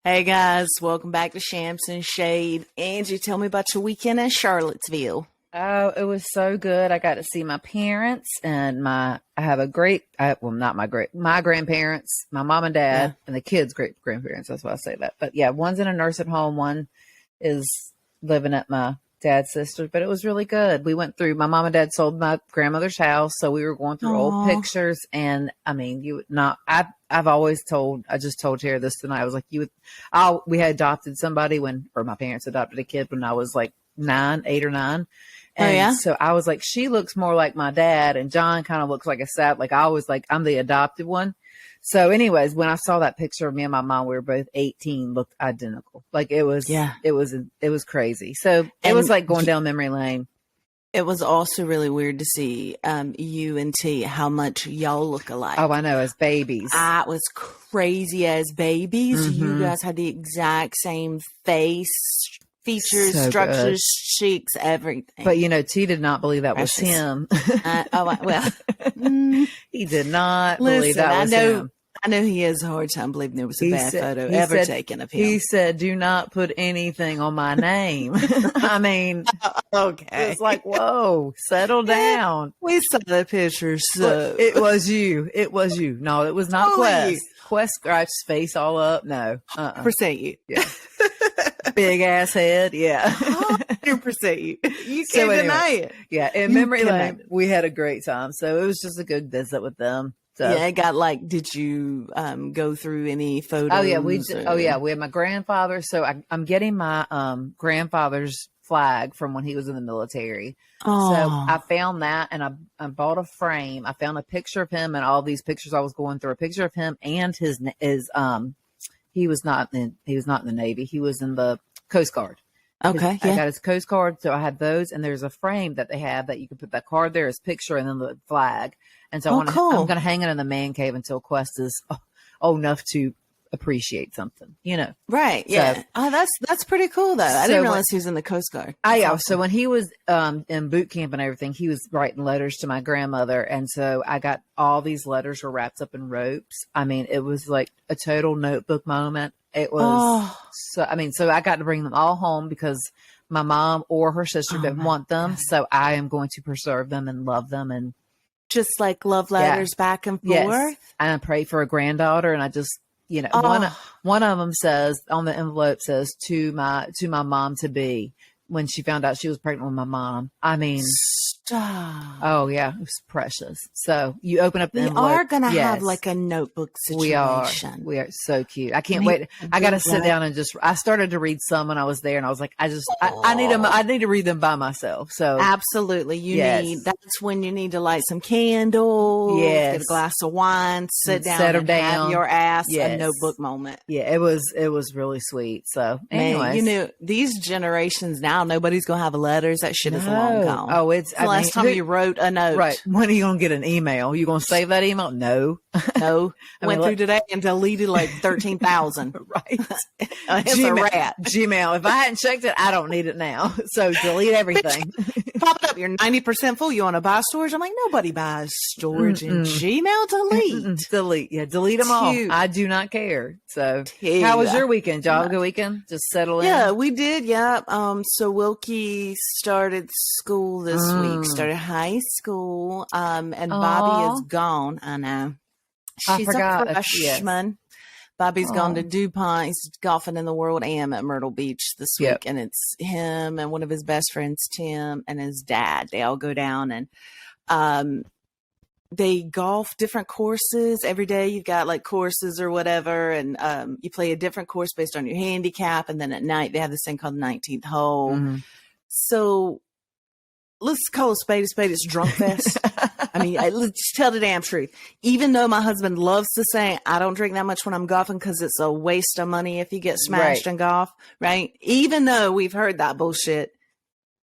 Hey guys, welcome back to Shams and Shade. Angie, tell me about your weekend in Charlottesville. Oh, it was so good. I got to see my parents and I have a not my grandparents, my mom and Yeah. dad, and the kids' great grandparents. That's why I say that. But yeah, one's in a nursing home, one is living at my dad's sister, but it was really good. We went through, my mom and dad sold my grandmother's house. So we were going through old Aw. pictures, and I mean, you would not, I've always told, I just told Tara this tonight. I was like, we had adopted somebody or my parents adopted a kid when I was like 8 or 9. Oh And yeah? so I was like, she looks more like my dad, and John kind of looks like a sap. Like I was like, I'm the adopted one. So anyways, when I saw that picture of me and my mom, we were both 18, looked identical. Like it was crazy. So it was like going down memory lane. It was also really weird to see you and T, how much y'all look alike. Oh, I know, as babies. I was crazy as babies. You Mhm. guys had the exact same face, features, So structures, cheeks, everything. But T did not believe that was Precious. him. Well, He did not believe listen, that was him. I know he has a hard time believing there was a bad photo he ever said- taken of He him. said, "Do not put anything on my name." I mean, Okay. it's like, whoa, settle down. We saw the picture, so But it was you. It was you. No, it was not Totally Quest. you. Quest scratched his face all up. No. 100% you. Yeah. Big ass head. Yeah. 100% you. You So can't anyway. deny it. Yeah. In You memory cannot. lane, we had a great time. So it was just a good visit with them. So. Yeah, it got like, did you go through any photos? Oh yeah, we had my grandfather. So I'm getting my grandfather's flag from when he was in the military. So I found that, and I bought a frame. I found a picture of him, and all these pictures I was going through, a picture of him and his he was not in the Navy. He was in the Coast Guard. Okay, I yeah. got his Coast Guard, so I had those, and there's a frame that they have that you can put that card there, his picture, and then the flag. And so Oh, cool. I'm going to hang it in the man cave until Quest is old enough to appreciate something, Right, yeah. That's pretty cool, though. I So didn't realize he was in the Coast Guard. That's Yeah. awesome. So when he was in boot camp and everything, he was writing letters to my grandmother, and so I got all these letters were wrapped up in ropes. I mean, it was like a total notebook moment. It was so I got to bring them all home because my mom or her sister didn't my want them. God. So I am going to preserve them and love them. And Just like love letters back and forth. yes, and I pray for a granddaughter, and I just, one of them says on the envelope says to my mom to be, when she found out she was pregnant with my mom. I mean, Stop. oh yeah, it was precious. So you open up the We envelope. are going to have Yes. like a notebook We are. situation. We are so cute. I can't Me wait. I got to too. sit down and I started to read some when I was there, and I was like, I need them. I need to read them by myself. So Absolutely. Yes. That's when you need to light some candles, Yes. get a glass of wine, sit And down settle and have down. your ass a Yes. notebook moment. yeah, it was really sweet. So anyways, Man, these generations now, nobody's going to have letters. That shit is long No. gone. Oh, it's It's the last time you wrote a note. right. When are you gonna get an email? You gonna save that email? No. No. I Went mean, through today and deleted like 13,000. Right. It's a rat. Gmail. If I hadn't checked it, I don't need it now. So delete everything. Pop it up. You're 90% full. You want to buy storage? I'm like, nobody buys storage in Gmail. Delete. Delete. Yeah, delete them all. Cute. I do not care. So Cute. how was your weekend? Y'all have a good weekend? Just settle in? Yeah, we did. Yeah. So Wilkie started school this week, started high school. And Bobby Aw. is gone. I know. I She's forgot. a freshman. Bobby's gone to DuPont. He's golfing in the World Am at Myrtle Beach this week. Yep. And it's him and one of his best friends, Tim, and his dad. They all go down and they golf different courses every day. You've got like courses or whatever, and you play a different course based on your handicap. And then at night they have this thing called the 19th hole. Mhm. So let's call a spade a spade. It's drunk fest. I mean, let's tell the damn truth. Even though my husband loves to say I don't drink that much when I'm golfing because it's a waste of money if you get smashed Right. in golf, right? Even though we've heard that bullshit,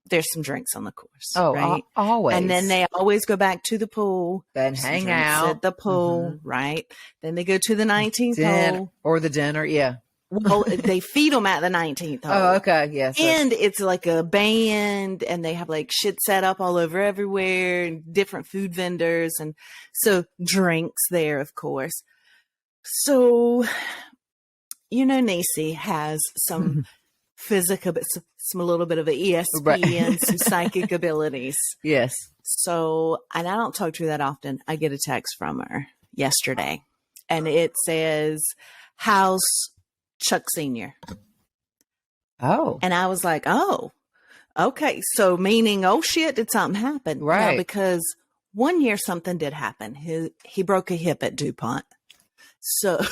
there's some drinks on the course, Oh, right? always. And then they always go back to the pool, then some hang drinks out at the pool, right? Then they go to the 19th dinner, hole. or the dinner. Yeah. Well, they feed them at the 19th hole. Oh, okay. Yes. And it's like a band, and they have like shit set up all over everywhere, and different food vendors, and so drinks there, of course. So Niecy has some physical, some a little bit of an ESP, some psychic abilities. Yes. So, and I don't talk to her that often. I get a text from her yesterday, and it says, "How's Chuck Senior?" Oh. And I was like, "Oh, okay." So, meaning, oh shit, did something happen? Right. Now, because one year something did happen. He broke a hip at DuPont. So,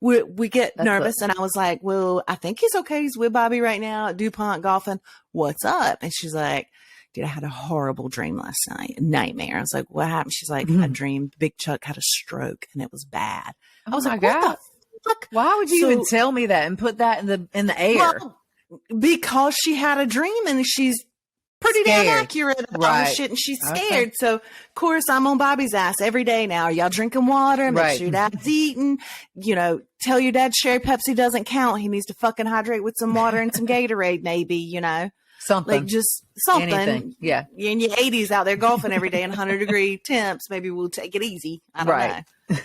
we get nervous, and I was like, "Well, I think he's okay. He's with Bobby right now at DuPont golfing. What's up?" And she's like, "Dude, I had a horrible dream last night, a nightmare." I was like, "What happened?" She's like, "I dreamed Big Chuck had a stroke, and it was bad." I was like, "What the fuck? Why would you even tell me that and put that in the air?" Well, because she had a dream, and she's pretty damn accurate about her shit, and she's scared. Okay. So, of course, I'm on Bobby's ass every day now. Are y'all drinking water? Make sure your dad's eating. Tell your dad Sherry Pepsi doesn't count. He needs to fucking hydrate with some water and some Gatorade, maybe, Something. Like just something. Anything. Yeah. You're in your 80s out there golfing every day in 100-degree temps. Maybe we'll take it easy. I don't know.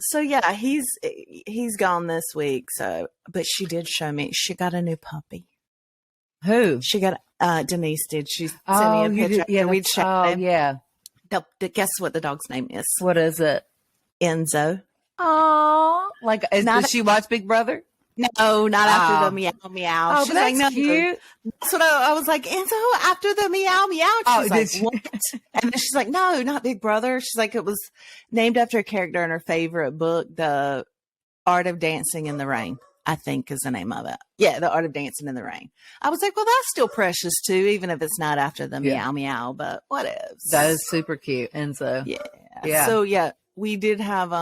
So, yeah, he's gone this week. So, but she did show me. She got a new puppy. Who? She got Denise did. She sent me a picture. Yeah, we'd chat. Yeah. Guess what the dog's name is? What is it? Enzo. Oh, like does she watch Big Brother? No, not after the meow meow. Oh, she's like, no, cute. That's what I was like, Enzo, after the meow meow. She's like, what? And then she's like, no, not Big Brother. She's like, it was named after a character in her favorite book, The Art of Dancing in the Rain, I think is the name of it. Yeah, The Art of Dancing in the Rain. I was like, well, that's still precious too, even if it's not after the meow meow, but what is? That is super cute, Enzo. Yeah. So yeah, we did have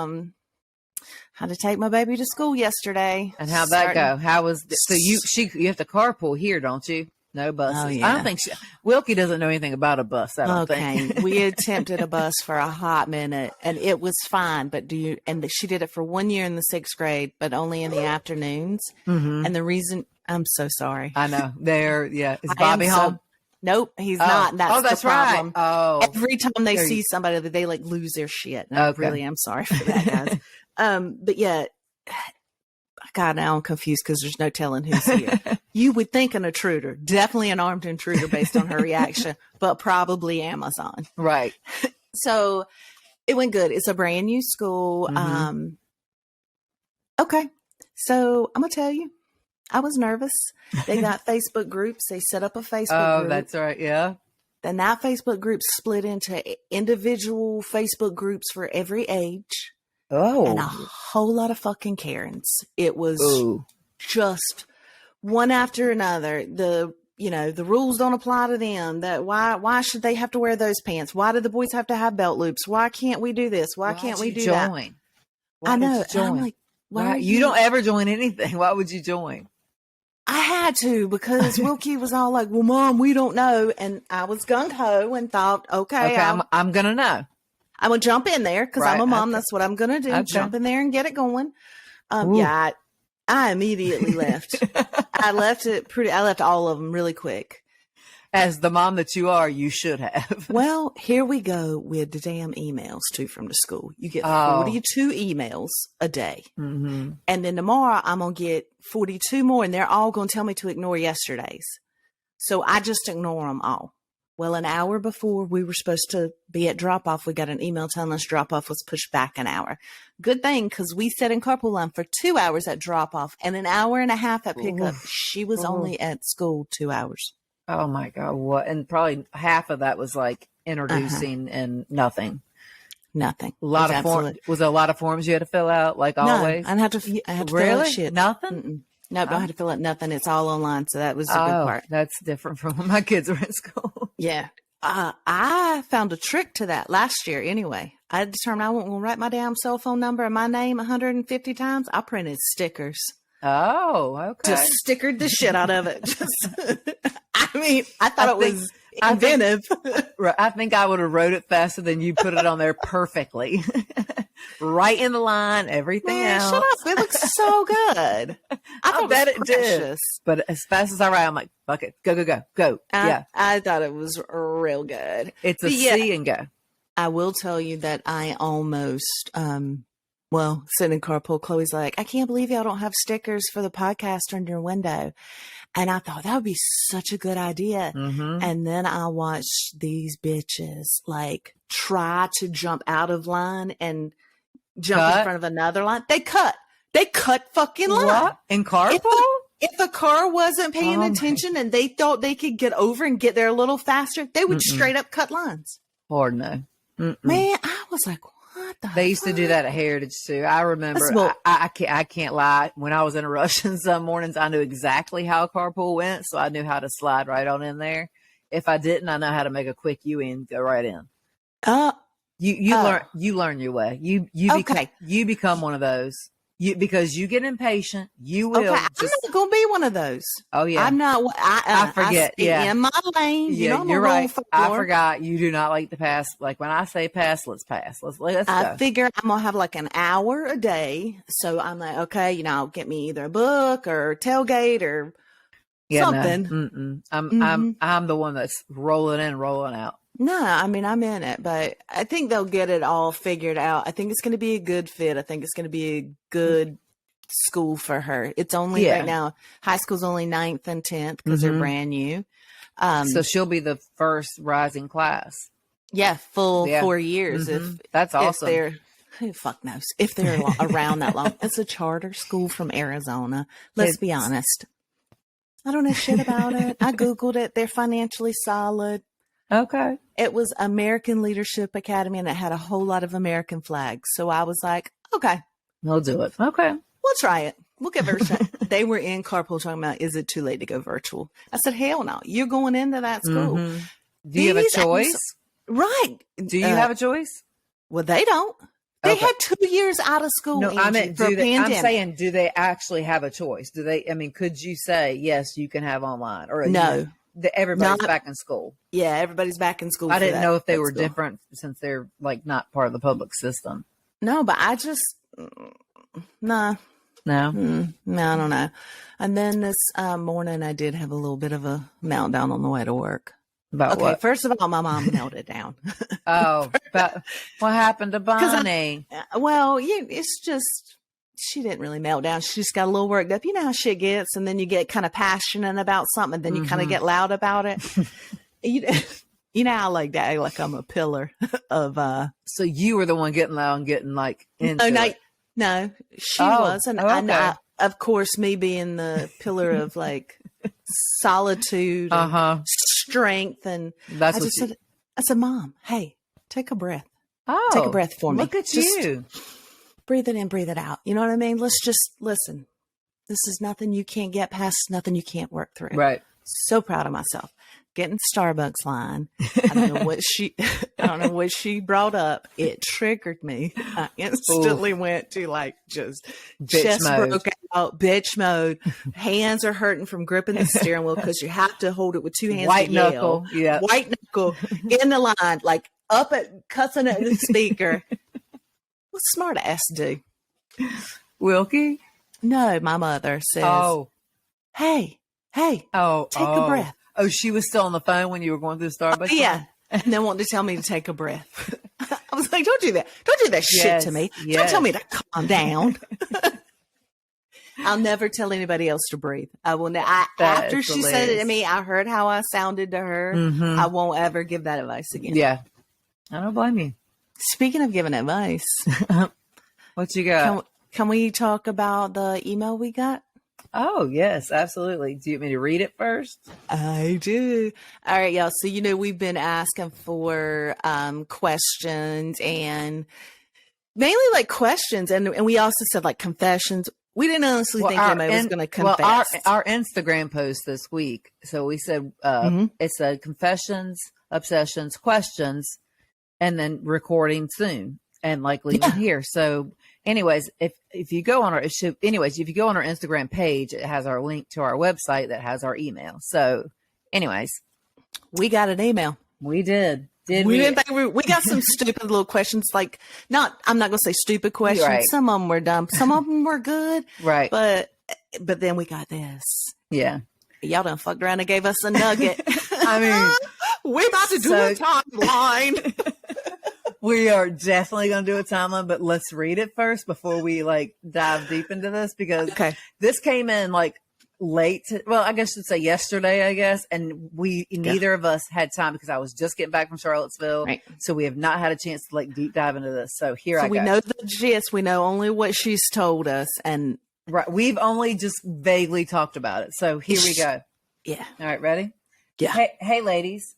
had to take my baby to school yesterday. And how'd that go? How was so you have to carpool here, don't you? No buses. Oh, yeah. I don't think Wilkie doesn't know anything about a bus. I don't think. We attempted a bus for a hot minute, and it was fine. But she did it for 1 year in the 6th grade, but only in the afternoons. Mm-hmm. And the reason, I'm so sorry. I know. Is Bobby home? Nope, he's not. And that's the problem. Right. Oh, every time they see somebody, they like lose their shit. And I really am sorry for that, guys. But yeah, God, now I'm confused because there's no telling who's here. You would think an intruder, definitely an armed intruder based on her reaction, but probably Amazon. Right. So it went good. It's a brand new school. Mm-hmm. Okay. So I'm going to tell you, I was nervous. They got Facebook groups. They set up a Facebook group. Oh, that's right. Yeah. Then that Facebook group split into individual Facebook groups for every age. Oh. And a whole lot of fucking Karens. It was just one after another. The rules don't apply to them. That why should they have to wear those pants? Why do the boys have to have belt loops? Why can't we do this? Why can't we do that? I know. I'm like, why you don't ever join anything? Why would you join? I had to because Wilkie was all like, well, Mom, we don't know. And I was gung-ho and thought, okay, I'm going to know. I'm going to jump in there because I'm a mom. Okay. That's what I'm going to do. Okay. Jump in there and get it going. Yeah, I immediately left. I left all of them really quick. As the mom that you are, you should have. Well, here we go with the damn emails too from the school. You get 42 emails a day. Mm-hmm. And then tomorrow I'm going to get 42 more and they're all going to tell me to ignore yesterday's. So I just ignore them all. Well, an hour before we were supposed to be at drop-off, we got an email telling us drop-off was pushed back an hour. Good thing, because we sat in carpool line for 2 hours at drop-off and an hour and a half at pickup. She was only at school 2 hours. Oh, my God. What? And probably half of that was like introducing and nothing. Nothing. A lot of forms. Was there a lot of forms you had to fill out, like always? I had to fill out shit. Nothing? Mm-mm. Nope, don't have to fill out nothing. It's all online. So that was the good part. That's different from when my kids were in school. Yeah. I found a trick to that last year anyway. I determined I won't write my damn cell phone number and my name 150 times. I printed stickers. Oh, okay. Just stickered the shit out of it. I thought it was inventive. I think I would have wrote it faster than you put it on there perfectly. Right in the line, everything else. Shut up. It looks so good. I bet it did. But as fast as I write, I'm like, fuck it. Go. Yeah. I thought it was real good. It's a C and go. I will tell you that I almost well, sitting in carpool, Chloe's like, I can't believe y'all don't have stickers for the podcast on your window. And I thought that would be such a good idea. Mm-hmm. And then I watched these bitches like try to jump out of line and jump in front of another line. They cut fucking line. What? In carpool? If the car wasn't paying attention and they thought they could get over and get there a little faster, they would straight up cut lines. Or no. Man, I was like, what the They used to do that at Heritage too. I remember. I can't lie. When I was in a rush in some mornings, I knew exactly how a carpool went, so I knew how to slide right on in there. If I didn't, I know how to make a quick U-in, go right in. You learn your way. You become one of those. Because you get impatient, you will. Okay, I'm not gonna be one of those. Oh yeah, I'm not. I forget. In my lane. Yeah, you're right. I forgot. You do not like to pass. Like when I say pass, let's pass. Let's go. I figure I'm gonna have like an hour a day, so I'm like, okay, get me either a book or tailgate or something. No. I'm the one that's rolling in, rolling out. No, I mean, I'm in it, but I think they'll get it all figured out. I think it's going to be a good fit. I think it's going to be a good school for her. It's only right now, high school's only 9th and 10th because they're brand new. So she'll be the first rising class. Yeah, full 4 years. That's awesome. Who fuck knows if they're around that long. It's a charter school from Arizona. Let's be honest. I don't know shit about it. I Googled it. They're financially solid. Okay. It was American Leadership Academy and it had a whole lot of American flags. So I was like, okay. We'll do it. Okay. We'll try it. We'll give it a shot. They were in carpool talking about, is it too late to go virtual? I said, hell no. You're going into that school. Do you have a choice? Right. Do you have a choice? Well, they don't. They had 2 years out of school. No, I meant, I'm saying, do they actually have a choice? Could you say, yes, you can have online? Or no. Everybody's back in school. Yeah, everybody's back in school. I didn't know if they were different since they're like not part of the public system. No, but I just no, I don't know. And then this morning, I did have a little bit of a meltdown on the way to work. About what? First of all, my mom melted down. But what happened to Bonnie? Well, it's just. She didn't really melt down. She just got a little worked up. You know how shit gets, and then you get kind of passionate about something, and then you kind of get loud about it. You know how like that, like I'm a pillar of. So you were the one getting loud and getting like into it. No, she was, and I, of course, me being the pillar of like solitude, and strength, and I said, Mom, hey, take a breath. Take a breath for me. Look at you. Breathe it in, breathe it out. You know what I mean? Let's just listen. This is nothing you can't get past, nothing you can't work through. Right. So proud of myself. Getting Starbucks line. I don't know what she brought up. It triggered me. I instantly went to like just bitch chest mode. Broke out, bitch mode. Hands are hurting from gripping the steering wheel because you have to hold it with 2 hands. White knuckle. Yeah. White knuckle in the line, like up at cussing at the speaker. What's smart ass do? Wilkie? No, my mother says, hey, take a breath. Oh, she was still on the phone when you were going through Starbucks? Yeah. And then wanted to tell me to take a breath. I was like, don't do that. Don't do that shit to me. Don't tell me to calm down. I'll never tell anybody else to breathe. I will. After she said it to me, I heard how I sounded to her. I won't ever give that advice again. Yeah. I don't blame you. Speaking of giving advice, what you got? Can we talk about the email we got? Oh, yes, absolutely. Do you want me to read it first? I do. All right, y'all. So, we've been asking for questions and mainly like questions. And we also said like confessions. We didn't honestly think anybody was going to confess. Well, our Instagram post this week. So we said it said confessions, obsessions, questions, and then recording soon and like leaving here. So anyways, if you go on our Instagram page, it has our link to our website that has our email. So anyways, we got an email. We did. We didn't think we got some stupid little questions. Like I'm not going to say stupid questions. Right. Some of them were dumb. Some of them were good. Right. But then we got this. Yeah. Y'all done fucked around and gave us a nugget. I mean, we're about to do a timeline. we are definitely going to do a timeline, but let's read it first before we like dive deep into this, because this came in like late. Well, I guess you'd say yesterday, I guess. And neither of us had time because I was just getting back from Charlottesville. Right. So we have not had a chance to like deep dive into this. So I go. We know the gist. We know only what she's told us. And right. We've only just vaguely talked about it. So here we go. Yeah. All right. Ready? Yeah. Hey, ladies,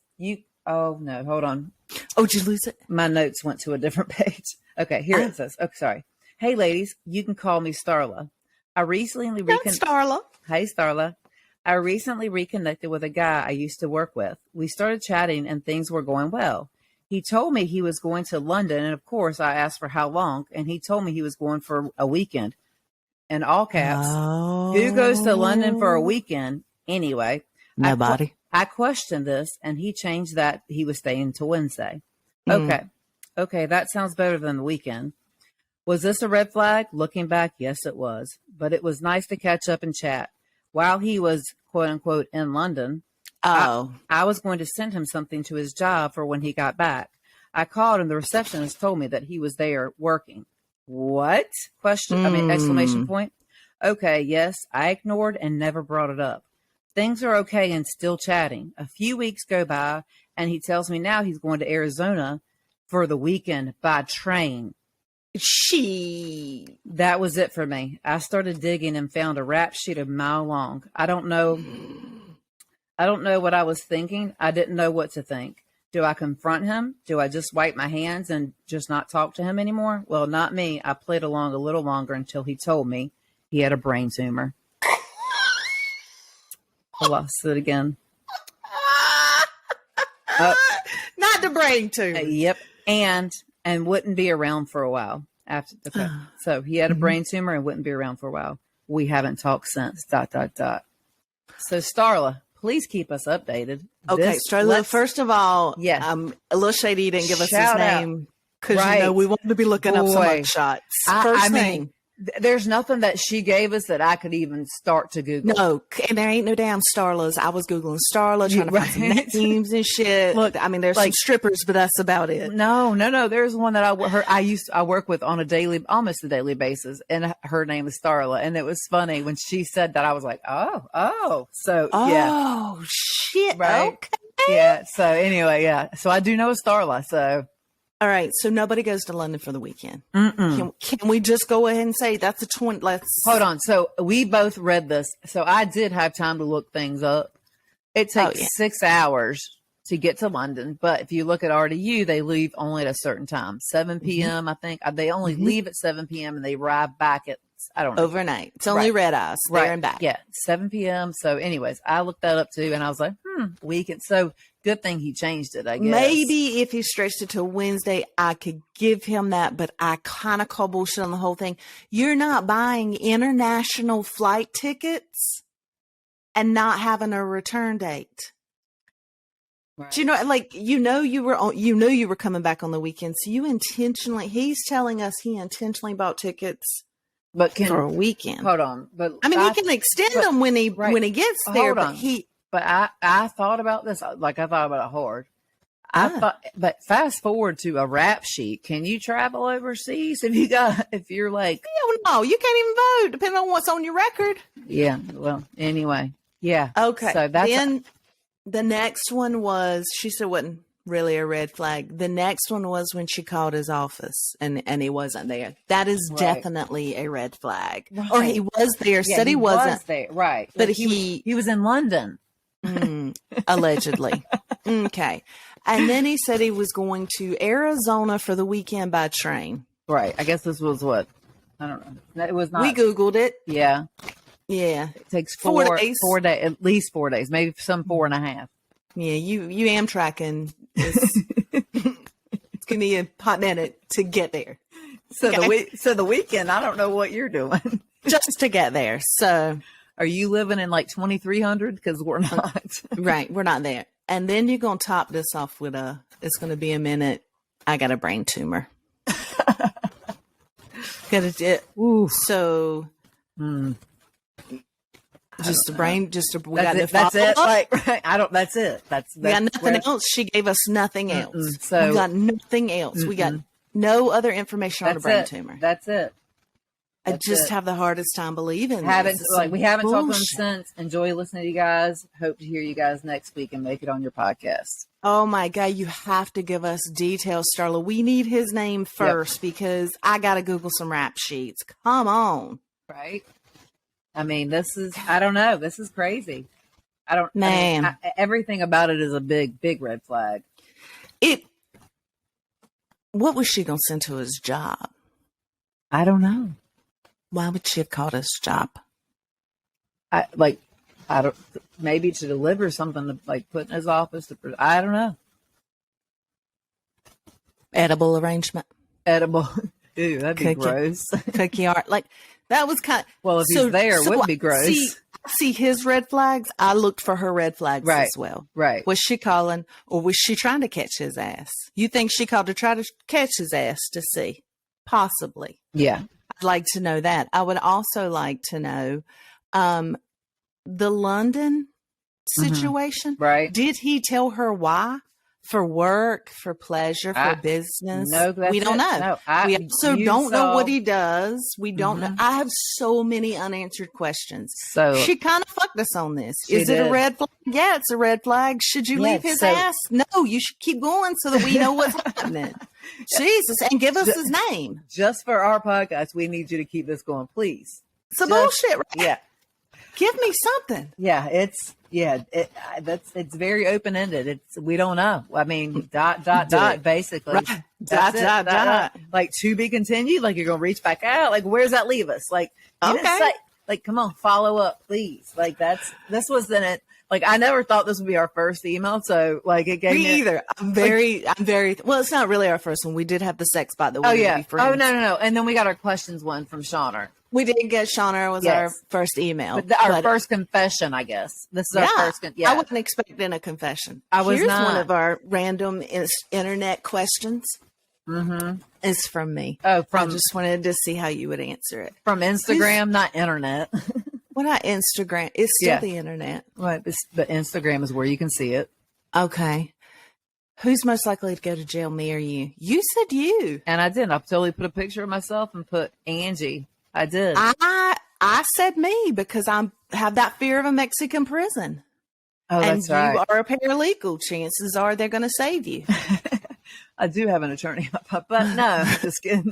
oh no, hold on. Oh, did you lose it? My notes went to a different page. Okay. Here it says, sorry. Hey, ladies, you can call me Starla. I recently Starla. Hey, Starla. I recently reconnected with a guy I used to work with. We started chatting and things were going well. He told me he was going to London. And of course, I asked for how long. And he told me he was going for a weekend. In all caps, Who goes to London for a weekend anyway? Nobody. I questioned this and he changed that he was staying till Wednesday. Okay, that sounds better than the weekend. Was this a red flag? Looking back, yes, it was. But it was nice to catch up and chat. While he was, quote unquote, in London, I was going to send him something to his job for when he got back. I called and the receptionist told me that he was there working. What? Exclamation point. Okay, yes, I ignored and never brought it up. Things are okay and still chatting. A few weeks go by and he tells me now he's going to Arizona for the weekend by train. That was it for me. I started digging and found a rap sheet a mile long. I don't know what I was thinking. I didn't know what to think. Do I confront him? Do I just wipe my hands and just not talk to him anymore? Well, not me. I played along a little longer until he told me he had a brain tumor. I lost it again. Not the brain tumor. Yep. And wouldn't be around for a while after. Okay. So he had a brain tumor and wouldn't be around for a while. We haven't talked since. ... So Starla, please keep us updated. Okay, Starla, first of all, a little shady you didn't give us his name because we wanted to be looking up some mugshots. First thing. There's nothing that she gave us that I could even start to Google. No, and there ain't no damn Starlas. I was Googling Starla, trying to find some names and shit. Look, I mean, there's some strippers, but that's about it. No. There's one that I work with on almost a daily basis, and her name is Starla. And it was funny when she said that. I was like, oh, shit, right? Okay, yeah. So anyway, yeah. So I do know a Starla. So. All right, so nobody goes to London for the weekend. Can we just go ahead and say that's a 20? Hold on. So we both read this. So I did have time to look things up. It takes 6 hours to get to London, but if you look at RDU, they leave only at a certain time, 7 p.m. I think they only leave at 7 p.m. and they arrive back at overnight. It's only red eyes there and back. Yeah, 7 p.m. So, anyways, I looked that up too, and I was like, weekend. So. Good thing he changed it, I guess. Maybe if he stretched it to Wednesday, I could give him that, but I kind of call bullshit on the whole thing. You're not buying international flight tickets and not having a return date. Right. Do you know, you were coming back on the weekend, so he's telling us he intentionally bought tickets for a weekend. Hold on, but I mean, he can extend them when he gets there, but But I thought about this, like I thought about it hard. But fast forward to a rap sheet. Can you travel overseas if you're like, no, you can't even vote depending on what's on your record. Yeah. Well, anyway. Yeah. Okay. So the next one was, she said wasn't really a red flag. The next one was when she called his office and he wasn't there. That is definitely a red flag. Right. Or he was there, said he wasn't there. Right. But he was in London. Allegedly. Okay. And then he said he was going to Arizona for the weekend by train. Right. I guess this was what? I don't know. It was not. We Googled it. Yeah. Yeah. It takes 4 days. 4 days, at least 4 days, maybe some 4.5. Yeah. You Amtrakking. It's going to be a hot minute to get there. So the weekend, I don't know what you're doing. Just to get there. So. Are you living in like 2300? Because we're not. Right. We're not there. And then you're going to top this off with it's going to be a minute. I got a brain tumor. So Just a brain, just a, we That's got it. That's it. follow-up. Like, right. I don't, that's it. We got nothing else. She gave us nothing else. So we got nothing else. We got no other information on a brain tumor. That's it. I just have the hardest time believing We this. haven't talked to them since. Enjoy listening to you guys. Hope to hear you guys next week and make it on your podcast. Oh my God, you have to give us details, Starla. We need his name first because I got to Google some rap sheets. Come on. Right? I mean, I don't know. This is crazy. Man. Everything about it is a big, big red flag. What was she going to send to his job? I don't know. Why would she have called his job? Maybe to deliver something to like put in his office. I don't know. Edible arrangement. Edible. Ew, that'd be gross. Cookie art. Like that was kind of, well, if he's there, it would be gross. See his red flags. I looked for her red flags as well. Right. Was she calling or was she trying to catch his ass? You think she called to try to catch his ass to see? Possibly. Yeah. I'd like to know that. I would also like to know the London situation. Right. Did he tell her why? For work, for pleasure, for business? No, we don't know. No, we also don't know what he does. We don't know. I have so many unanswered questions. So she kind of fucked us on this. Is it a red flag? Yeah, it's a red flag. Should you leave his ass? No, you should keep going so that we know what's happening. Jesus, and give us his name. Just for our podcast, we need you to keep this going, please. It's bullshit, right? Yeah. Give me something. Yeah, it's very open ended. We don't know. I mean, dot basically. Right. Dot. Like to be continued. Like you're gonna reach back out. Like where does that leave us? Like you didn't say, like come on, follow up, please. Like this was in it. Like I never thought this would be our first email, so like it gave me either. I'm very well. It's not really our first one. We did have the sex bot that we be friends. Oh no, and then we got our questions one from Shauner. We did get Shauner was our first email. But our first confession, I guess. This is our first. I wasn't expecting a confession. Here's one of our random internet questions. It's from me. I just wanted to see how you would answer it. From Instagram, not internet. Well, not Instagram. It's still the internet. Right, but Instagram is where you can see it. Okay. Who's most likely to go to jail, me or you? You said you. And I did. I totally put a picture of myself and put Angie. I did. I said me because I have that fear of a Mexican prison. Oh, that's right. And you are a paralegal. Chances are they're going to save you. I do have an attorney, but no, just kidding.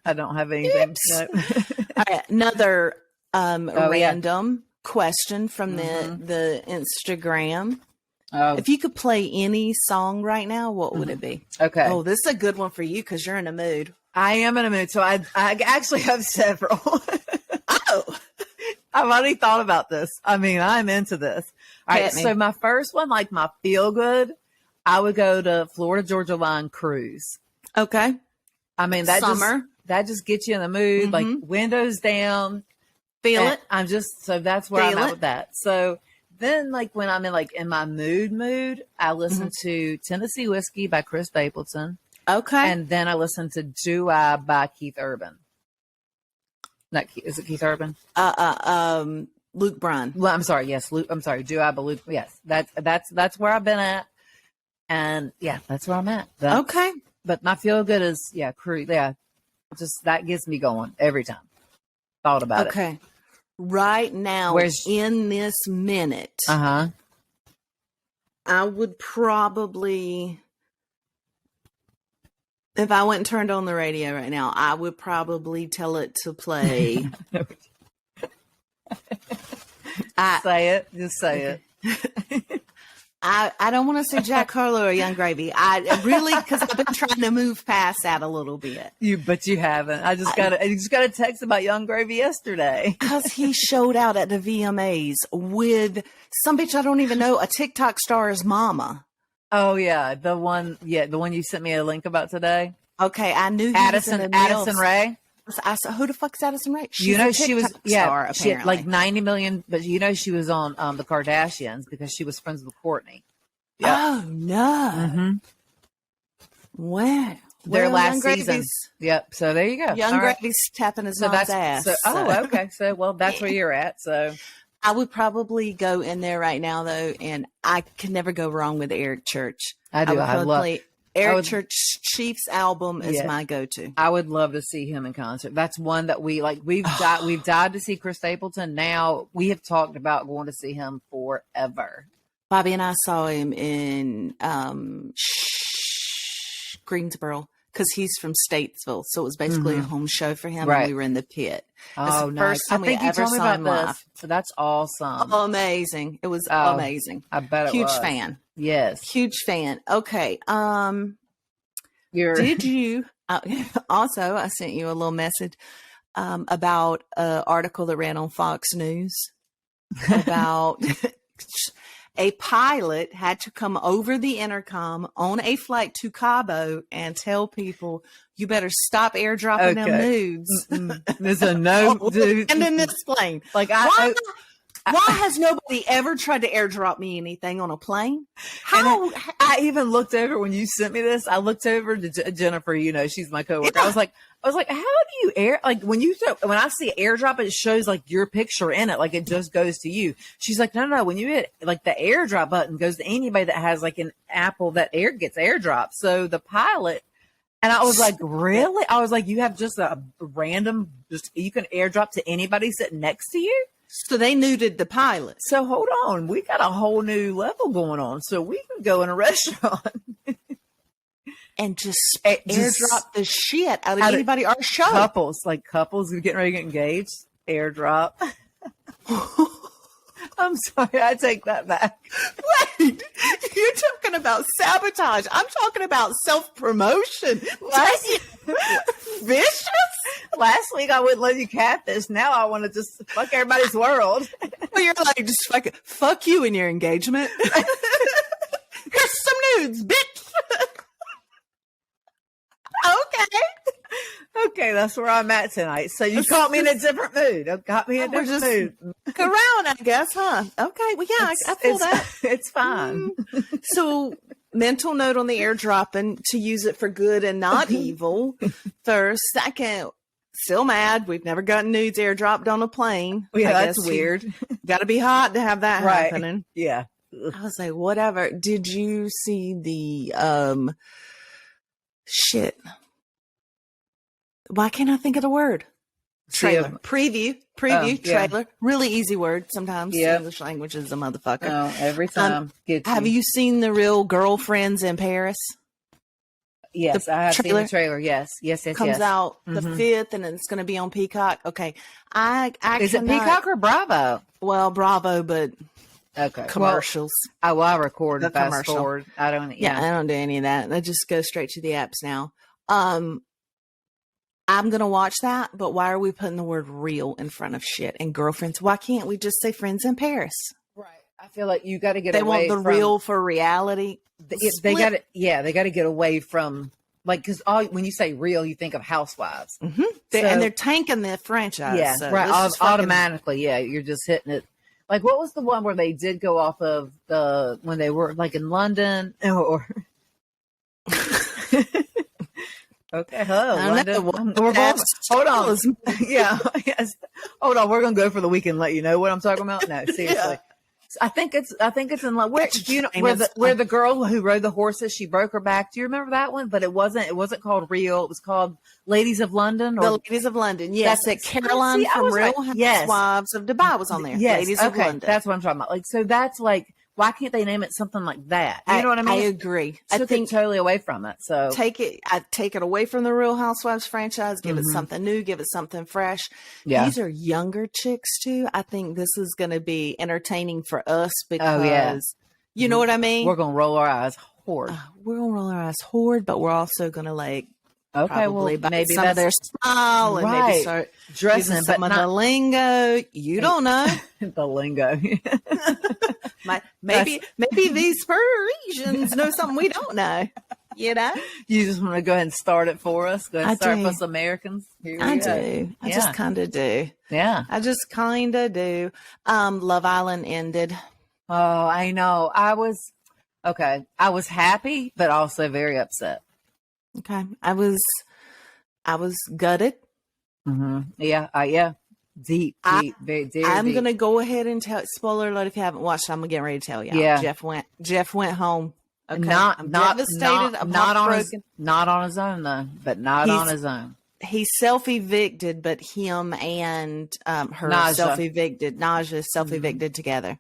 I don't have anything. No. All right, another random question from the Instagram. Oh. If you could play any song right now, what would it be? Okay. Oh, this is a good one for you because you're in a mood. I am in a mood. So I actually have several. Oh, I've already thought about this. I mean, I'm into this. All right. So my first one, like my feel good, I would go to Florida Georgia Line Cruise. Okay. I mean, that just gets you in the mood, like windows down. Feel it. That's where I'm at with that. So then like when I'm in my mood, I listen to Tennessee Whiskey by Chris Stapleton. Okay. And then I listened to Do I by Keith Urban. Is it Keith Urban? Luke Bryan. Well, I'm sorry. Yes, Luke. I'm sorry. Do I by Luke? Yes, that's where I've been at, and that's where I'm at. Okay. But my feel good is Crew. Yeah, just that gets me going every time. Thought about it. Okay. Right now, in this minute, I would probably. If I went and turned on the radio right now, I would probably tell it to play. Say it. Just say it. I don't want to say Jack Harlow or Young Gravy. I really, because I've been trying to move past that a little bit. But you haven't. I just got a text about Young Gravy yesterday. Because he showed out at the VMAs with some bitch I don't even know, a TikTok star's mama. Oh yeah, the one you sent me a link about today. Okay, I knew he Addison Rae. I said, who the fuck's Addison Rae? She's she was star, she had like 90 million, but she was on the Kardashians because she was friends with Kourtney. Yep. Oh no! Wow, their last season. Yep. So there you go. Young Gravy's tapping his mom's ass. Okay. So that's where you're at. So I would probably go in there right now though, and I could never go wrong with Eric Church. I do. would I love play Eric Church Chief's album is my go-to. I would love to see him in concert. That's one that we like. We've died to see Chris Stapleton. Now we have talked about going to see him forever. Bobby and I saw him in Greensboro because he's from Statesville, so it was basically a home show for him. And we were in the pit. Oh, the nice! First time I think we ever saw him live. So that's awesome. Oh, amazing! It was amazing. I bet it Huge was. fan. Yes, huge fan. Okay. Did you also? I sent you a little message about an article that ran on Fox News about. A pilot had to come over the intercom on a flight to Cabo and tell people, you better stop airdropping them nudes. There's a no, dude. And then explain. Like, why has nobody ever tried to airdrop me anything on a plane? How? I even looked over when you sent me this. I looked over to Jennifer. You know, she's my coworker. Yeah. I was like, how do you when I see airdrop, it shows like your picture in it, like it just goes to you. She's like, no. When you hit like the airdrop button, goes to anybody that has like an Apple that gets airdropped. So the pilot. And I was like, really? I was like, you have just a random, you can airdrop to anybody sitting next to you. So they neutered the pilot. So hold on, we got a whole new level going on. So we can go in a restaurant and just airdrop the shit out of anybody our show. Couples getting ready to get engaged. Airdrop. I'm sorry, I take that back. Wait, you're talking about sabotage. I'm talking about self-promotion. Vicious? Last week I wouldn't let you catfish. Now I want to just fuck everybody's world. Well, you're like, just fuck you in your engagement. Here's some nudes, bitch. Okay, that's where I'm at tonight. So you caught me in a different mood. Got me in a different mood. Go around, I guess, huh? Okay, well, yeah, I feel that. It's fine. So, mental note on the airdropping to use it for good and not evil. First, second, still mad. We've never gotten nudes airdropped on a plane. Well, yeah, that's weird. Got to be hot to have that happening. Yeah. I was like, whatever. Did you see the shit? Why can't I think of the word? Trailer. Preview, trailer. Yeah. Really easy word sometimes. Yep. English language is a motherfucker. Oh, every time. Have you seen The Real Girlfriends in Paris? Yes, I have seen the trailer. Yes. Comes out the 5th and it's going to be on Peacock. Okay. Is it Peacock or Bravo? Well, Bravo, but commercials. Well, I record the fast forward. I don't. Yeah, I don't do any of that. I just go straight to the apps now. I'm going to watch that, but why are we putting the word real in front of shit and girlfriends? Why can't we just say friends in Paris? Right. I feel like you got to get They away want the real for reality. They got to get away from, like, because when you say real, you think of Housewives. Mm-hmm. And they're tanking the franchise. Yeah, so right. Automatically, you're just hitting it. Like, what was the one where they did go off of when they were, like, in London? Or... Okay, hello, London. Hold on. Yeah, yes. Hold on. We're gonna go for the week and let you know what I'm talking about. No, seriously. Yeah. I think it's in love. Where do you know where the girl who rode the horses, she broke her back? Do you remember that one? But it wasn't called Real. It was called Ladies of London. The Ladies of London. Yes, that Caroline from Real Housewives of Dubai was on there. Yes, Ladies of London. That's what I'm talking about. Like, so that's like. Why can't they name it something like that? You know what I mean? I agree. I think totally away from it. So I take it away from the Real Housewives franchise. Give it something new. Give it something fresh. Yeah. These are younger chicks too. I think this is going to be entertaining for us because you know what I mean. We're gonna roll our eyes hard. We're gonna roll our eyes hard, but we're also gonna like. Okay, well, maybe some of their style and maybe start dressing some of the lingo. You don't know the lingo. maybe these Parisians know something we don't know. You know, you just want to go ahead and start it for us. Go ahead and start for us Americans. I do. I just kind of do. Yeah, I just kind of do. Love Island ended. Oh, I know. I was happy, but also very upset. Okay. I was gutted. Mm-hmm. Yeah. deep, very deep. I'm going to go ahead and tell, spoiler alert, if you haven't watched it, I'm getting ready to tell y'all. Yeah. Jeff went home. Okay. Not devastated. Not on his own though, but on his own. He's self-evicted, but him and her Naja. self-evicted, Naja self-evicted together.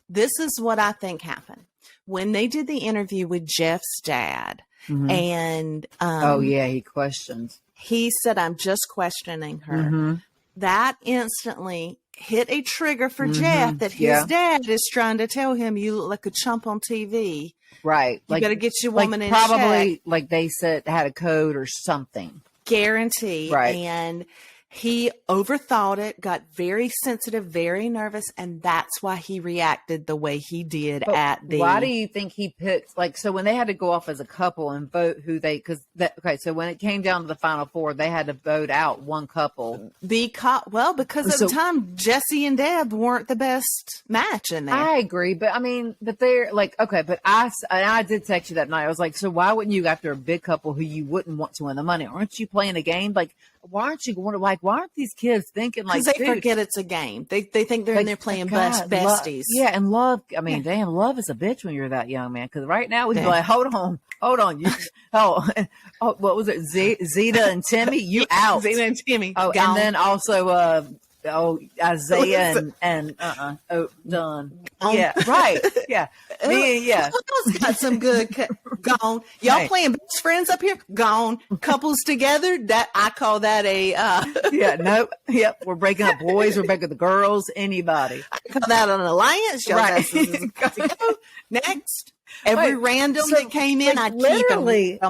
This is what I think happened. When they did the interview with Jeff's dad, and he questioned. He said, "I'm just questioning her." That instantly hit a trigger for Jeff that his dad is trying to tell him, "You look like a chump on TV." Right. You got to get your woman in probably check. Like they said, had a code or something. Guarantee. Right. And he overthought it, got very sensitive, very nervous, and that's why he reacted the way he did Why do you think he picked, so when they had to go off as a couple and vote so when it came down to the final four, they had to vote out one couple. Because at the time, Jesse and Deb weren't the best match in there. I agree, but they're but I did text you that night. I was like, so why wouldn't you, after a big couple who you wouldn't want to win the money, aren't you playing a game? Why aren't you going to why aren't these kids thinking because they forget it's a game. They think they're in there playing besties. And love. Damn, love is a bitch when you're that young, man. Because right now we'd be like, hold on, you. What was it? Zeta and Timmy, you out. Zeta and Timmy. Oh, gone. And then also Isaiah and done. Yeah, right. Yeah, me. Yeah, got some good. Gone. Y'all playing best friends up here? Gone. Couples together? That I call that a. Yeah. Nope. Yep. We're breaking up boys. We're breaking up the girls. Anybody? I call that an alliance. Y'all right. Next. Every random that came in, I literally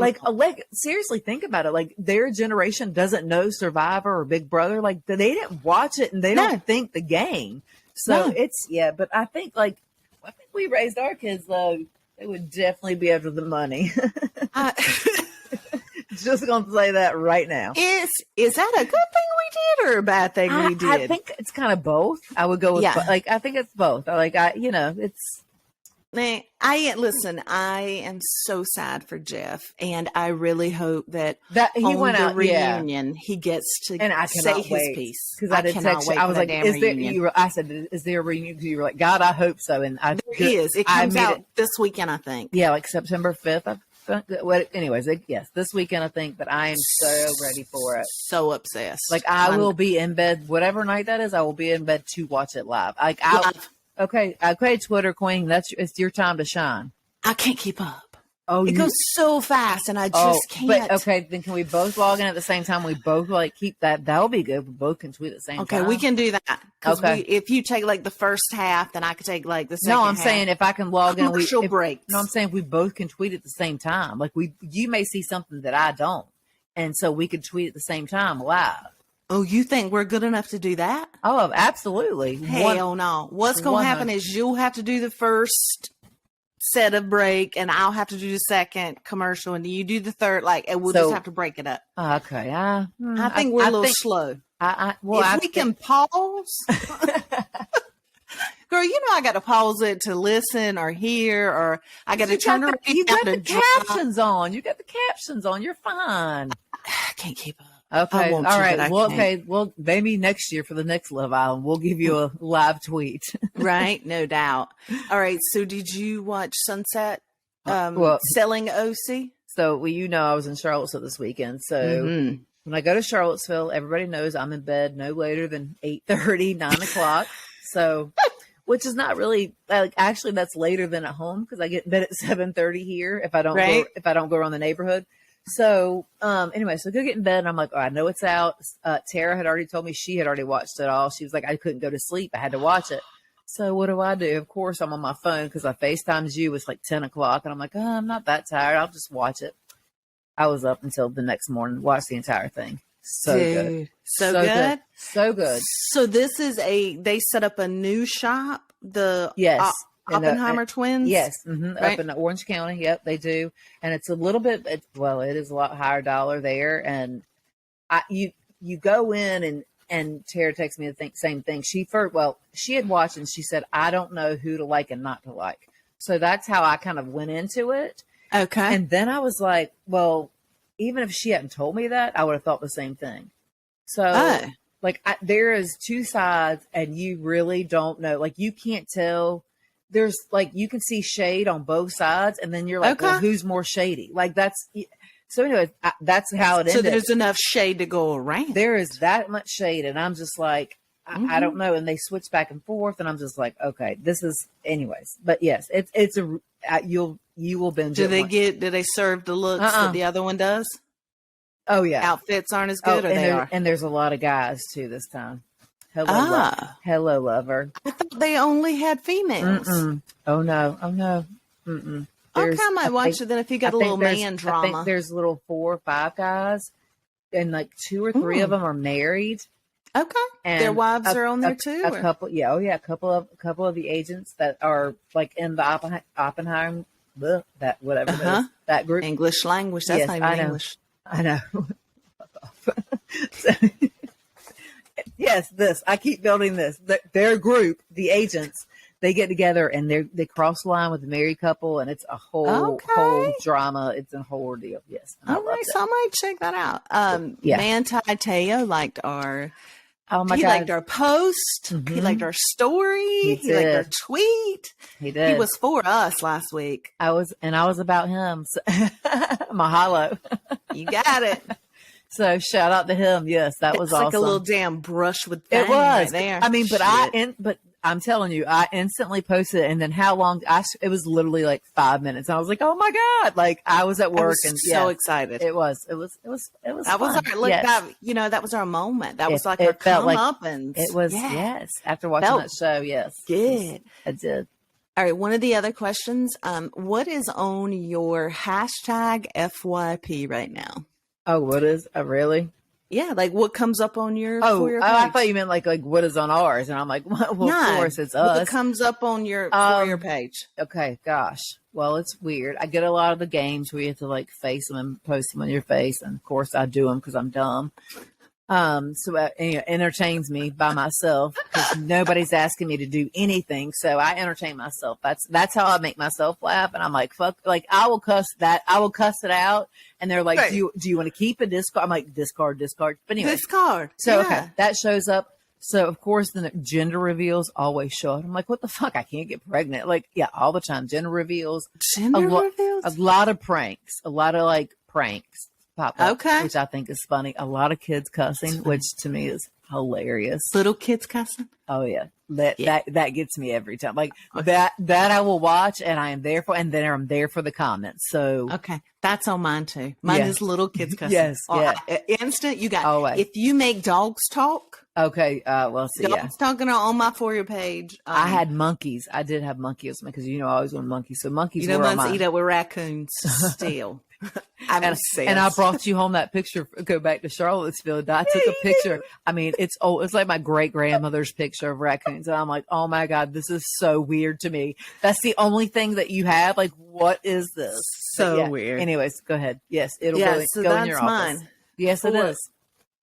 seriously think about it. Their generation doesn't know Survivor or Big Brother. They didn't watch it and they don't think the game. So but I think we raised our kids though. They would definitely be after the money. Just gonna say that right now. Is that a good thing we did or a bad thing we did? I think it's kind of both. I would go with I think it's both. It's. Man, I am so sad for Jeff, and I really hope that he on went the out reunion he gets to say his piece. Because I did text you. I was like, "Is there?" I said, "Is there a reunion?" You were like, "God, I hope so." And there is. It comes out this weekend, I think. Yeah, September 5th. Anyways, yes, this weekend I think. But I am so ready for it. So obsessed. I will be in bed whatever night that is. I will be in bed to watch it live. Okay, Twitter Queen, it's your time to shine. I can't keep up. Oh, it goes so fast, and I just can't. But, then can we both log in at the same time? We both keep that. That'll be good. We both can tweet at the same time. Okay, we can do that. If you take the first half, then I could take the second. No, I'm saying if I can log in, breaks. No, I'm saying we both can tweet at the same time. You may see something that I don't, and so we could tweet at the same time live. Oh, you think we're good enough to do that? Oh, absolutely. Hell no. What's going to happen is you'll have to do the first set of break, and I'll have to do the second commercial, and you do the third, and we'll just have to break it up. Okay. I think we're a little slow. If we can pause. Girl, I got to pause it to listen or hear, or I got to turn around. You got the captions on. You got the captions on. You're fine. I can't keep up. Okay. All right. Well, maybe next year for the next Love Island, we'll give you a live tweet. Right. No doubt. All right. So did you watch Sunset Selling OC? So, I was in Charlottesville this weekend. So when I go to Charlottesville, everybody knows I'm in bed no later than 8:30, 9 o'clock. So, which is not really actually that's later than at home because I get in bed at 7:30 here if I don't go around the neighborhood. So, anyway, so I go get in bed and I'm like, I know it's out. Tara had already told me she had already watched it all. She was like, I couldn't go to sleep. I had to watch it. So what do? Of course, I'm on my phone because I FaceTimed you. It's 10 o'clock. And I'm like, I'm not that tired. I'll just watch it. I was up until the next morning, watched the entire thing. So good. So good. So good. So this is they set up a new shop. Oppenheimer twins? Yes. Right? Up in Orange County. Yep, they do. And it's a little bit, it is a lot higher dollar there. And you go in and Tara texted me the same thing. She had watched and she said, I don't know who to like and not to like. So that's how I kind of went into it. Okay. And then I was like, well, even if she hadn't told me that, I would have thought the same thing. So Like there is two sides and you really don't know. Like you can't tell. There's like, you can see shade on both sides and then you're like, well, who's more shady? Like that's, so anyway, that's how it ended. So there's enough shade to go around. There is that much shade. And I'm just like, I don't know. And they switch back and forth and I'm just like, okay, this is anyways, but yes, you will binge. Do they serve the looks that the other one does? Oh yeah. Outfits aren't as good, and there's a lot of guys too this time. Hello, lover. I thought they only had females. Oh no. Okay, I might watch it then if you got a little man drama. I think there's little 4 or 5 guys, and like 2 or 3 of them are married. Okay, and their wives are on there too. A couple, a couple of the agents that are like in the Oppenheim, that whatever it is, that group. English language. That's not even English. I know. So, yes, I keep building this. Their group, the agents, they get together and they cross the line with the married couple, and it's a whole drama. It's a whole ordeal. Yes. All right, so I might check that out. Manti Te'o liked our. Oh my God. He liked our post. He liked our story. He liked our tweet. He did. He was for us last week. I was about him. So mahalo. You got it. So shout out to him. Yes, that was awesome. Like a little damn brush with it was right there. I mean, but I'm telling you, I instantly posted it, and then how long? It was literally like 5 minutes. I was like, oh my God! Like I was at work and so excited. It was. That fun. Was our that was our moment. That was like our comeuppance. It was After watching that show, yes, good. I did. All right. One of the other questions. What is on your hashtag FYP right now? Oh, what is? Really? Yeah, like what comes up on your for your page? I thought you meant like what is on ours, and I'm like, well, of course it's us. What comes up on your for your page? Okay, gosh, well, it's weird. I get a lot of the games where you have to like face them and post them on your face, and of course I do them because I'm dumb. So it entertains me by myself because nobody's asking me to do anything, so I entertain myself. That's how I make myself laugh, and I'm like, fuck, like I will cuss it out. And they're like, do you want to keep a discard? I'm like, discard. But anyway. Discard. So, okay, that shows up. So, of course, the gender reveals always show up. I'm like, what the fuck? I can't get pregnant. Like, yeah, all the time. Gender reveals. A lot of pranks. A lot of, like, pranks pop up. Okay. Which I think is funny. A lot of kids cussing, which to me is hilarious. Little kids cussing? Oh, yeah. That gets me every time. Like that I will watch, and I am there for, and then I'm there for the comments. So okay, that's on mine too. Mine is little kids cussing. Yes, instant. You got always. If you make dogs talk. Okay, well, see, dogs talking on my For You page. I had monkeys. I did have monkeys because I always want monkeys. So monkeys. Monkeys eat up with raccoons still. And I brought you home that picture. Go back to Charlottesville. I took a picture. I mean, it's old. It's like my great grandmother's picture of raccoons, and I'm like, oh my God, this is so weird to me. That's the only thing that you have. Like, what is this? So weird. Anyways, go ahead. Yes, it'll go in your office. Mine. Yes, it is.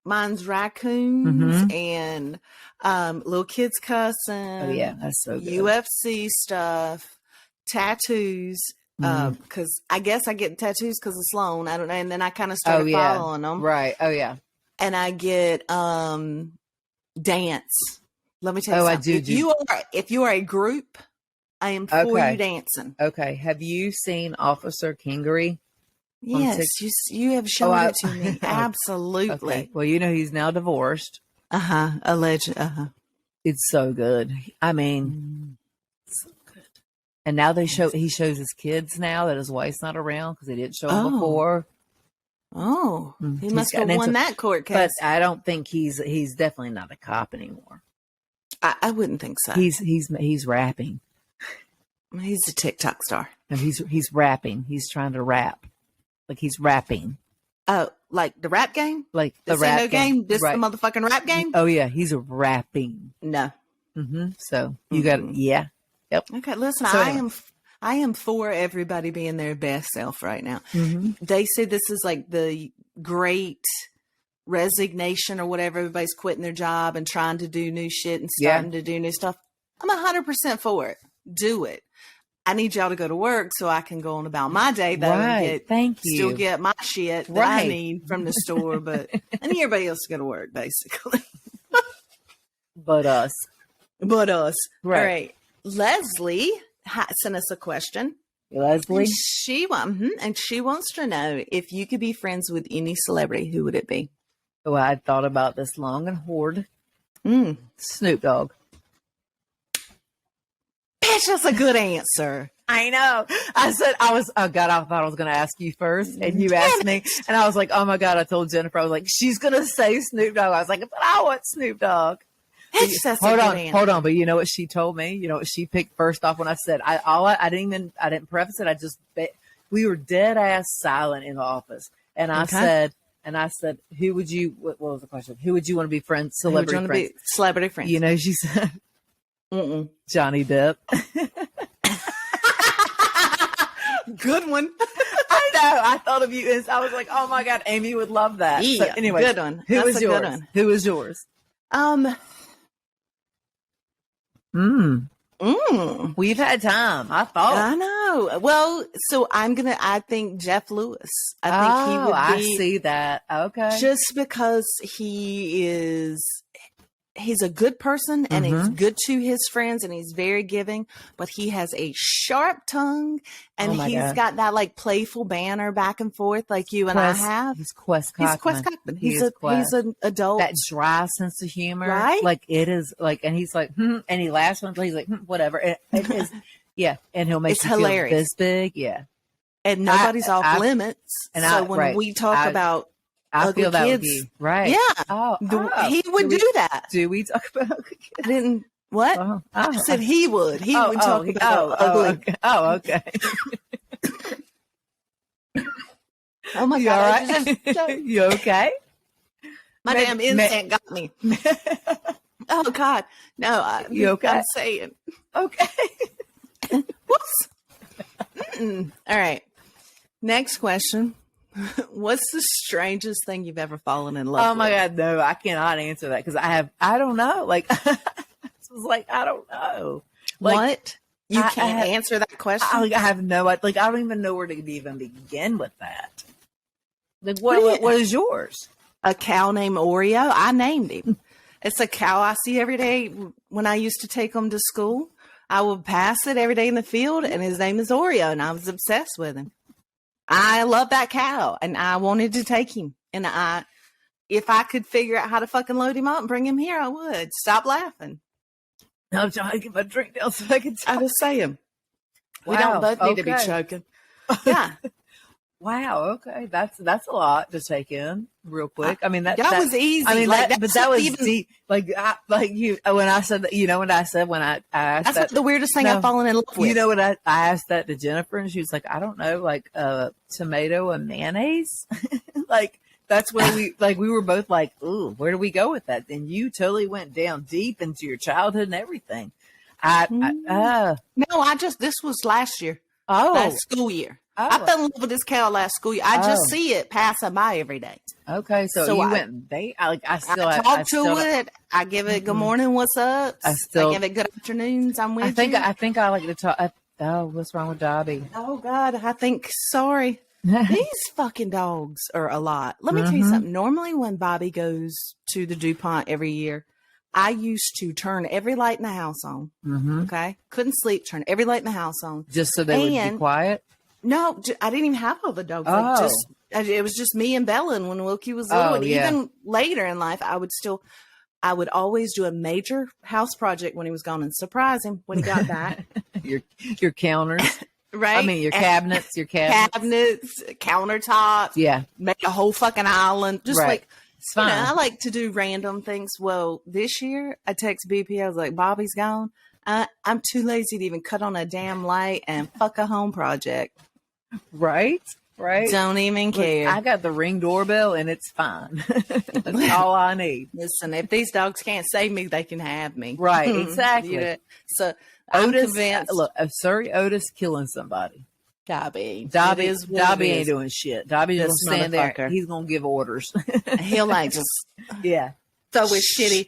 Mine's raccoons and little kids cussing. Oh yeah, that's so good. UFC stuff, tattoos. Because I guess I get tattoos because of Sloan. I don't know, and then I kind of started following them. Right. Oh yeah. And I get dance. Let me tell you something. If you are a group, I am for you dancing. Okay. Have you seen Officer Kingery? Yes, you have shown it to me. Absolutely. Okay. Well, he's now divorced. Alleged. It's so good. I mean, so good. And now he shows his kids now that his wife's not around because he didn't show them before. Oh, he must have won that court case. But I don't think he's definitely not a cop anymore. I wouldn't think so. He's rapping. He's a TikTok star. No, he's rapping. He's trying to rap. Like he's rapping. Oh, like the rap game? Like the rap game? This the motherfucking rap game? Oh yeah, he's rapping. No. So you got Yep. Okay, listen, so I am for everybody being their best self right now. They say this is like the great resignation or whatever. Everybody's quitting their job and trying to do new shit and starting to do new stuff. I'm 100% for it. Do it. I need y'all to go to work so I can go on about my day though and still get my shit that I need from the store, and everybody else to go to work basically. But us. But us. Right. All right. Leslie sent us a question. Leslie? And she wants to know, if you could be friends with any celebrity, who would it be? Oh, I thought about this long and hard. Snoop Dogg. Bitch, that's a good answer. I know. I thought I was going to ask you first, and you asked me, and I was like, oh my God, I told Jennifer, I was like, she's going to say Snoop Dogg. I was like, but I want Snoop Dogg. Bitch, that's a good answer. Hold on. But you know what she told me? You know what she picked first off when I said, I didn't preface it. We were dead ass silent in the office. And I said, who would you, what was the question? Who would you want to be friends, celebrity friends? Celebrity friends. You know, she said, Johnny Depp. Good one. I know. I thought of you. And I was like, oh my God, Amy would love that. Yeah, so anyway, good one. Who is yours? Who is yours? We've had time. I know. Well, so I think Jeff Lewis. I think he would be. I see that. Okay. Just because he's a good person and he's good to his friends and he's very giving, but he has a sharp tongue and he's got that like playful banter back and forth like you and I have. He's Quest Cockman. He's an adult. That dry sense of humor. Right? Like it is like, and he's like, and he laughs when he's like, whatever. It is, yeah. And he'll make you hilarious. Feel this big. Yeah. And nobody's off limits. And so when we talk about I feel that kids, would be right. Yeah. He would do that. Do we talk about ugly kids? I didn't. What? I said he would. He would talk about ugly. Okay. Oh my God. You all right? You okay? My damn instinct got me. Oh God. No. You okay? I'm saying. Okay. Whoops. All right. Next question. What's the strangest thing you've ever fallen in love with? Oh my God, no, I cannot answer that because I don't know. Like, I was like, I don't know. Like, what? You can't answer that question? I have no, like, I don't even know where to even begin with that. Like, what is yours? A cow named Oreo. I named him. It's a cow I see every day when I used to take him to school. I would pass it every day in the field, and his name is Oreo, and I was obsessed with him. I love that cow, and I wanted to take him. And if I could figure out how to fucking load him up and bring him here, I would. Stop laughing. I'm trying to get my drink down so I can talk. I was saying. We don't both need to be choking. Yeah. Wow. Okay. That's a lot to take in real quick. I mean, that was easy. I mean, like, but that was deep. Like you, when I said that, you know what I said when I asked that's the weirdest thing I've fallen in love with. You know what I asked that to Jennifer and she was like, I don't know, like tomato and mayonnaise. Like that's where we were both like, ooh, where do we go with that? And you totally went down deep into your childhood and everything. No, this was last year. Last school year. Oh. I fell in love with this cow last school year. I just see it passing by every day. Okay, so you went. I talk to it. I give it good morning. What's up? I give it good afternoons. I'm with you. I think I like to talk. What's wrong with Dobby? Oh God, I think. Sorry, these fucking dogs are a lot. Let me tell you something. Normally, when Bobby goes to the DuPont every year, I used to turn every light in the house on. Okay, couldn't sleep. Turn every light in the house on just so they would be quiet. No, I didn't even have all the dogs. Like it was just me and Bella when Wilkie was little. And even later in life, I would always do a major house project when he was gone and surprise him when he got back. your counters, right? I mean, your cabinets, countertops. Yeah, make a whole fucking island. Just like it's fine. I like to do random things. Well, this year I text BP. I was like, Bobby's gone. I'm too lazy to even cut on a damn light and fuck a home project. Right. Don't even care. I got the Ring doorbell and it's fine. That's all I need. Listen, if these dogs can't save me, they can have me. Right, exactly. So I'm Otis, convinced. Look, Surrey Otis killing somebody. Dobby ain't doing shit. Dobby just stand there. He's gonna give orders. He'll like just throw his shitty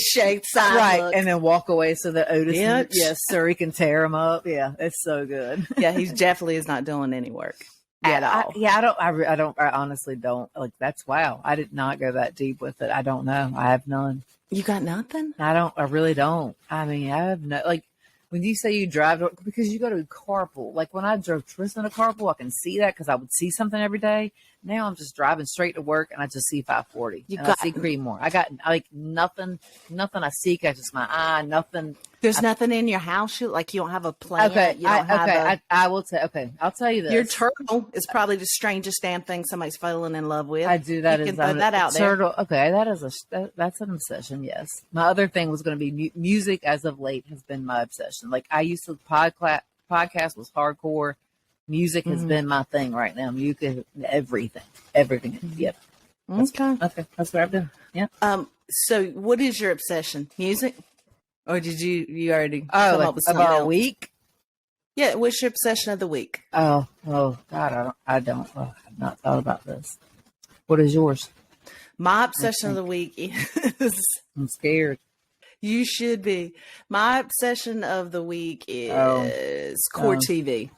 shaped side right, look. And then walk away so that Otis, Surrey can tear him up. Yeah, it's so good. Yeah, he definitely is not doing any work at all. I honestly don't like. That's wow. I did not go that deep with it. I don't know. I have none. You got nothing? I really don't. I mean, I have no, like, when you say you drive, because you go to carpool, like when I drove Tristan to carpool, I can see that because I would see something every day. Now I'm just driving straight to work and I just see 540. I see Creedmoor. I got like nothing I see catches my eye, nothing. There's nothing in your house. You don't have a plan. Okay. You don't have I will tell. Okay. I'll tell you this. Your turtle is probably the strangest damn thing somebody's falling in love with. I do. That you is can throw that out turtle. there. Okay. That's an obsession. Yes. My other thing was going to be music. As of late has been my obsession. Like I used to podcast was hardcore. Music has been my thing right now. Music, everything. Yep. Okay. That's what I've done. Yeah. So what is your obsession? Music? Or did you already come up with something about else? a week? Yeah. What's your obsession of the week? Oh God, I don't. Oh, I've not thought about this. What is yours? My obsession of the week is. I'm scared. You should be. My obsession of the week is Court TV.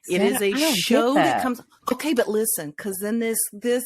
It is a show that comes. Okay, but listen, because then this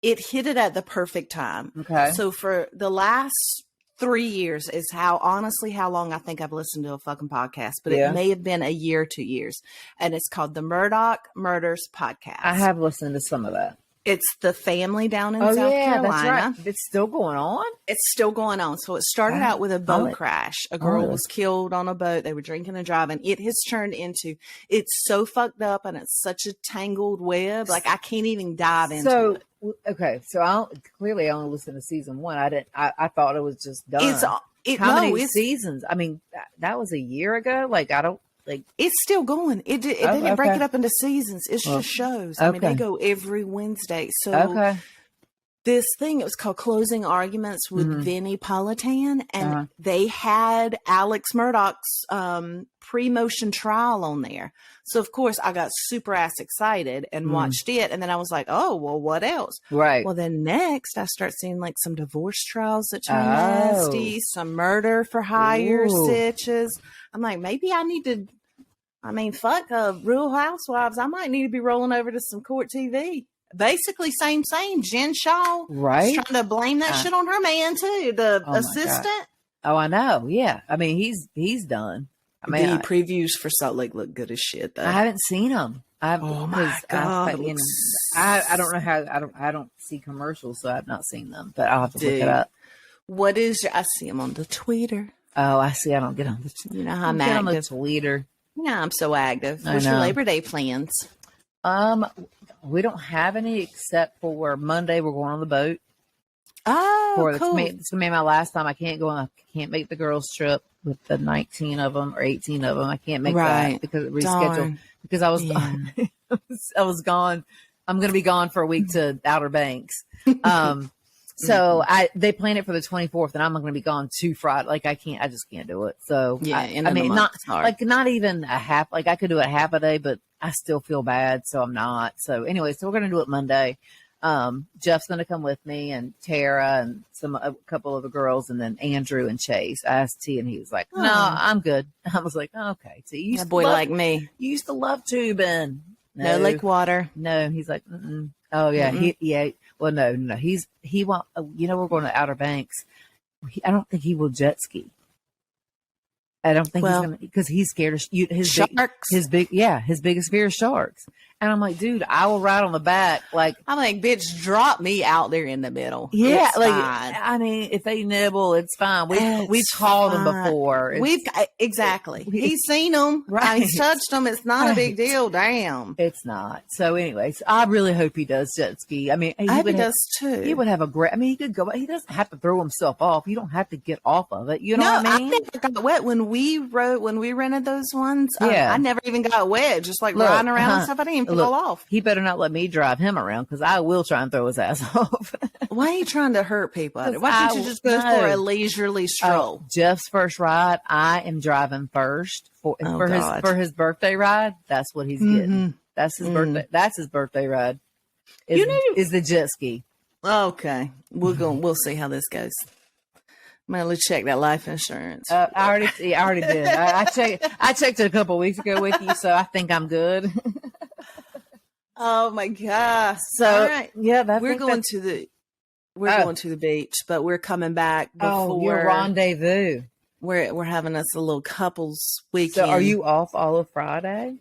it hit it at the perfect time. Okay. So for the last 3 years is how long I think I've listened to a fucking podcast, but it may have been a year, 2 years. And it's called the Murdoch Murders Podcast. I have listened to some of that. It's the family down in South Carolina. That's right. It's still going on? It's still going on. So it started out with a boat crash. A girl was killed on a boat. They were drinking and driving. It has turned into, it's so fucked up and it's such a tangled web. Like I can't even dive into it. Okay. So I only listened to season 1. I thought it was just done. How many seasons? I mean, that was a year ago. Like I don't. Like it's still going. It didn't break it up into seasons. It's just shows. I mean, they go every Wednesday. So this thing, it was called Closing Arguments with Vinnie Politan, and they had Alex Murdoch's pre-motion trial on there. So of course I got super ass excited and watched it, and then I was like, oh well, what else? Right. Well, then next I start seeing like some divorce trials that turn nasty, some murder for hire stitches. I'm like, maybe I need to. I mean, fuck Real Housewives. I might need to be rolling over to some Court TV. Basically, same. Jen Shaw, right? Trying to blame that shit on her man too. The assistant. Oh, I know. Yeah, I mean, he's done. I mean, the previews for Salt Lake look good as shit. Though I haven't seen them. Oh my god! I don't know how. I don't see commercials, so I've not seen them. But I'll have to look it up. What is I see them on the Twitter. Oh, I see. I don't get on the. You know how I'm active. On the Twitter. Yeah, I'm so active. What's your Labor Day plans? We don't have any except for Monday. We're going on the boat. Oh, cool. It's gonna be my last time. I can't go on. I can't make the girls' trip with the 19 of them or 18 of them. I can't make that because it rescheduled. Because I was gone. I was gone. I'm gonna be gone for a week to Outer Banks. So they planned it for the 24th, and I'm going to be gone to Friday. Like I just can't do it. So I mean, not even a half. Like I could do it half a day, but I still feel bad, so I'm not. So anyway, so we're going to do it Monday. Jeff's going to come with me, and Tara, and a couple of the girls, and then Andrew and Chase. I asked T, and he was like, "No, I'm good." I was like, oh, "Okay." So you boy like me. You used to love tubing. No lake water. No, he's like, mm-mm. Oh yeah, Well, no. He won't. We're going to Outer Banks. I don't think he will jet ski. I don't think he's gonna, because he's scared of his sharks. His biggest fear is sharks. And I'm like, dude, I will ride on the back. Like, I'm like, bitch, drop me out there in the middle. Yeah, it's fine. I mean, if they nibble, it's fine. We've caught them before. Exactly. He's seen them. Right. He's touched them. It's not a big deal. Damn. It's not. So, anyways, I really hope he does jet ski. I mean, I hope he does too. He would have a great. I mean, he could go. He doesn't have to throw himself off. You don't have to get off of it. You know what I mean? I think I got wet when we rented those ones. I never even got wet. Just like riding around and stuff. I didn't even fall off. He better not let me drive him around because I will try and throw his ass off. Why are you trying to hurt people? Why can't you just go for a leisurely stroll? Jeff's first ride, I am driving first for his birthday ride. That's what he's getting. That's his birthday. That's his birthday ride. Is the jet ski. Okay, we'll see how this goes. I'm gonna check that life insurance. I already did. I checked it a couple of weeks ago with you, so I think I'm good. Oh my gosh! So all right. yeah, we're going to the We're going to the beach, but we're coming back before your rendezvous. We're having us a little couples weekend. So are you off all of Friday?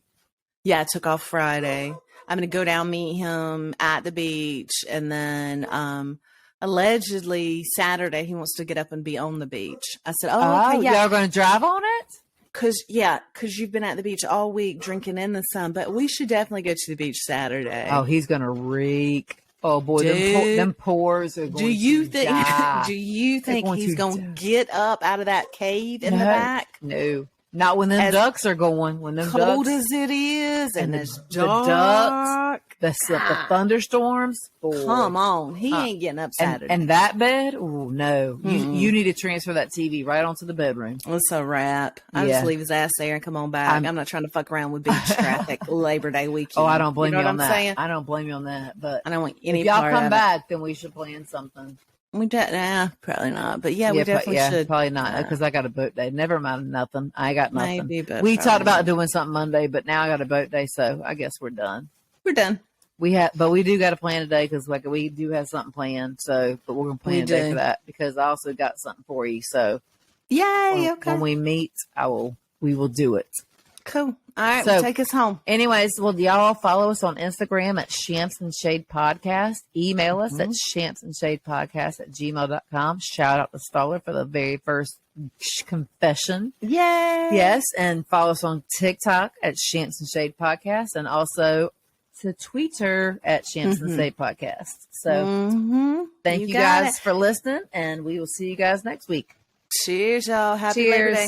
Yeah, I took off Friday. I'm going to go down, meet him at the beach. And then allegedly Saturday, he wants to get up and be on the beach. I said, okay, yeah. Y'all going to drive on it? Because you've been at the beach all week drinking in the sun. But we should definitely go to the beach Saturday. Oh, he's going to reek. Oh, boy, them pores are going do you to think? die. Do you think he's going to get up out of that cave in the back? No. Not when them ducks are going. When them cold ducks, as it is, and it's dark. The ducks, the thunderstorms. Boy. Come on, he ain't getting up Saturday. And that bed? Oh no, you need to transfer that TV right onto the bedroom. It's a wrap. I just leave his ass there and come on back. I'm not trying to fuck around with beach traffic Labor Day weekend. Oh, I don't blame you on that. Saying? I don't blame you on that. But I don't want any. If y'all part come of back, then we should plan something. We probably not. But we definitely should. Probably not because I got a boat day. Never mind nothing. I got nothing. Maybe, but we talked about doing something Monday, but now I got a boat day, so I guess we're done. We're done. But we do got to plan today because we do have something planned. So, but we're gonna plan a day for that because I also got something for you. So, yay! Okay. When we meet, we will do it. Cool. All right, so, take us home. Anyways, y'all follow us on Instagram at Shamps and Shade Podcast. Email us at shampsandshadepodcast@gmail.com. Shout out to Stoller for the very first confession. Yay! Yes, and follow us on TikTok at Shamps and Shade Podcast, and also to Twitter at Shamps and Shade Podcast. So thank you guys for listening, and we will see you guys next week. Cheers, y'all. Happy Labor Day.